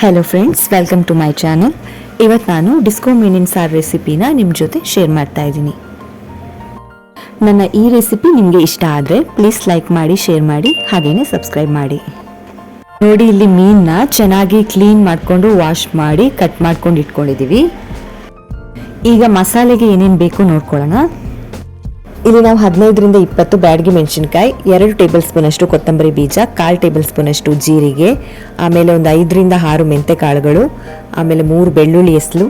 Hello friends, welcome to my channel. ಇವತ್ತು ನಾನು disco ಮೀನಿನ ಸಾರು ರೆಸಿಪಿನ ನಿಮ್ಮ ಜೊತೆ ಶೇರ್ ಮಾಡ್ತಾ ಇದ್ದೀನಿ. ನನ್ನ ಈ ರೆಸಿಪಿ ನಿಮಗೆ ಇಷ್ಟ ಆದರೆ ಪ್ಲೀಸ್ ಲೈಕ್ ಮಾಡಿ, ಶೇರ್ ಮಾಡಿ, ಹಾಗೆಯೇ ಸಬ್ಸ್ಕ್ರೈಬ್ ಮಾಡಿ. ನೋಡಿ, ಇಲ್ಲಿ ಮೀನನ್ನ ಚೆನ್ನಾಗಿ ಕ್ಲೀನ್ ಮಾಡಿಕೊಂಡು ವಾಶ್ ಮಾಡಿ ಕಟ್ ಮಾಡ್ಕೊಂಡು ಇಟ್ಕೊಂಡಿದ್ದೀವಿ. ಈಗ ಮಸಾಲೆಗೆ ಏನೇನು ಬೇಕು ನೋಡ್ಕೊಳ್ಳೋಣ. ಇಲ್ಲಿ ನಾವು 15ರಿಂದ 20 ಬ್ಯಾಡಗಿ ಮೆಣಸಿನ್ಕಾಯಿ, 2 ಟೇಬಲ್ ಸ್ಪೂನ್ ಅಷ್ಟು ಕೊತ್ತಂಬರಿ ಬೀಜ, 1/4 ಟೇಬಲ್ ಸ್ಪೂನ್ ಅಷ್ಟು ಜೀರಿಗೆ, ಆಮೇಲೆ ಒಂದು 5ರಿಂದ 6 ಮೆಂತೆ ಕಾಳುಗಳು, ಆಮೇಲೆ 3 ಬೆಳ್ಳುಳ್ಳಿ ಎಸ್ಲು,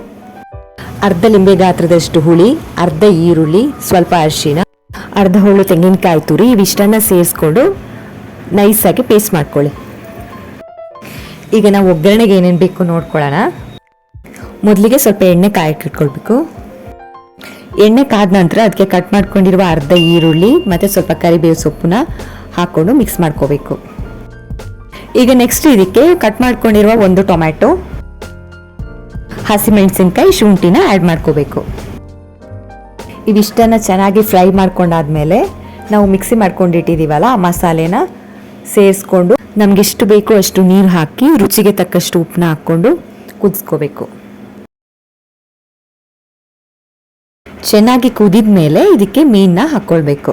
ಅರ್ಧ ಲಿಂಬೆ ಗಾತ್ರದಷ್ಟು ಹುಳಿ, ಅರ್ಧ ಈರುಳ್ಳಿ, ಸ್ವಲ್ಪ ಅರಿಶಿನ, ಅರ್ಧ ಹೋಳು ತೆಂಗಿನಕಾಯಿ ತುರಿ, ಇವಿಷ್ಟನ್ನ ಸೇರಿಸ್ಕೊಂಡು ನೈಸಾಗಿ ಪೇಸ್ಟ್ ಮಾಡ್ಕೊಳ್ಳಿ. ಈಗ ನಾವು ಒಗ್ಗರಣೆಗೆ ಏನೇನು ಬೇಕು ನೋಡ್ಕೊಳ್ಳೋಣ. ಮೊದಲಿಗೆ ಸ್ವಲ್ಪ ಎಣ್ಣೆ ಕಾಯಕ್ಕಿಟ್ಕೊಳ್ಬೇಕು. ಎಣ್ಣೆ ಕಾದ ನಂತರ ಅದಕ್ಕೆ ಕಟ್ ಮಾಡ್ಕೊಂಡಿರುವ ಅರ್ಧ ಈರುಳ್ಳಿ ಮತ್ತು ಸ್ವಲ್ಪ ಕರಿಬೇವು ಸೊಪ್ಪನ್ನ ಹಾಕ್ಕೊಂಡು ಮಿಕ್ಸ್ ಮಾಡ್ಕೋಬೇಕು. ಈಗ ನೆಕ್ಸ್ಟ್ ಇದಕ್ಕೆ ಕಟ್ ಮಾಡ್ಕೊಂಡಿರುವ 1 ಟೊಮ್ಯಾಟೊ, ಹಸಿಮೆಣಸಿನ್ಕಾಯಿ, ಶುಂಠಿನ ಆ್ಯಡ್ ಮಾಡ್ಕೋಬೇಕು. ಇವಿಷ್ಟನ್ನು ಚೆನ್ನಾಗಿ ಫ್ರೈ ಮಾಡ್ಕೊಂಡಾದ್ಮೇಲೆ ನಾವು ಮಿಕ್ಸಿ ಮಾಡ್ಕೊಂಡಿಟ್ಟಿದ್ದೀವಲ್ಲ ಆ ಮಸಾಲೆನ ಸೇರಿಸ್ಕೊಂಡು ನಮಗೆಷ್ಟು ಬೇಕೋ ಅಷ್ಟು ನೀರು ಹಾಕಿ ರುಚಿಗೆ ತಕ್ಕಷ್ಟು ಉಪ್ಪನ್ನ ಹಾಕ್ಕೊಂಡು ಕುದಿಸ್ಕೋಬೇಕು. ಚೆನ್ನಾಗಿ ಕುದಿದ ಮೇಲೆ ಇದಕ್ಕೆ ಮೀನನ್ನ ಹಾಕ್ಕೊಳ್ಬೇಕು.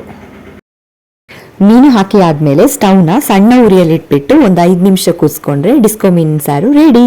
ಮೀನು ಹಾಕಿ ಆದಮೇಲೆ ಸ್ಟವ್ನ ಸಣ್ಣ ಉರಿಯಲ್ಲಿ ಇಟ್ಬಿಟ್ಟು ಒಂದು 5 ನಿಮಿಷ ಕುದಿಸ್ಕೊಂಡ್ರೆ ಡಿಸ್ಕೋ ಮೀನಿನ ಸಾರು ರೆಡಿ.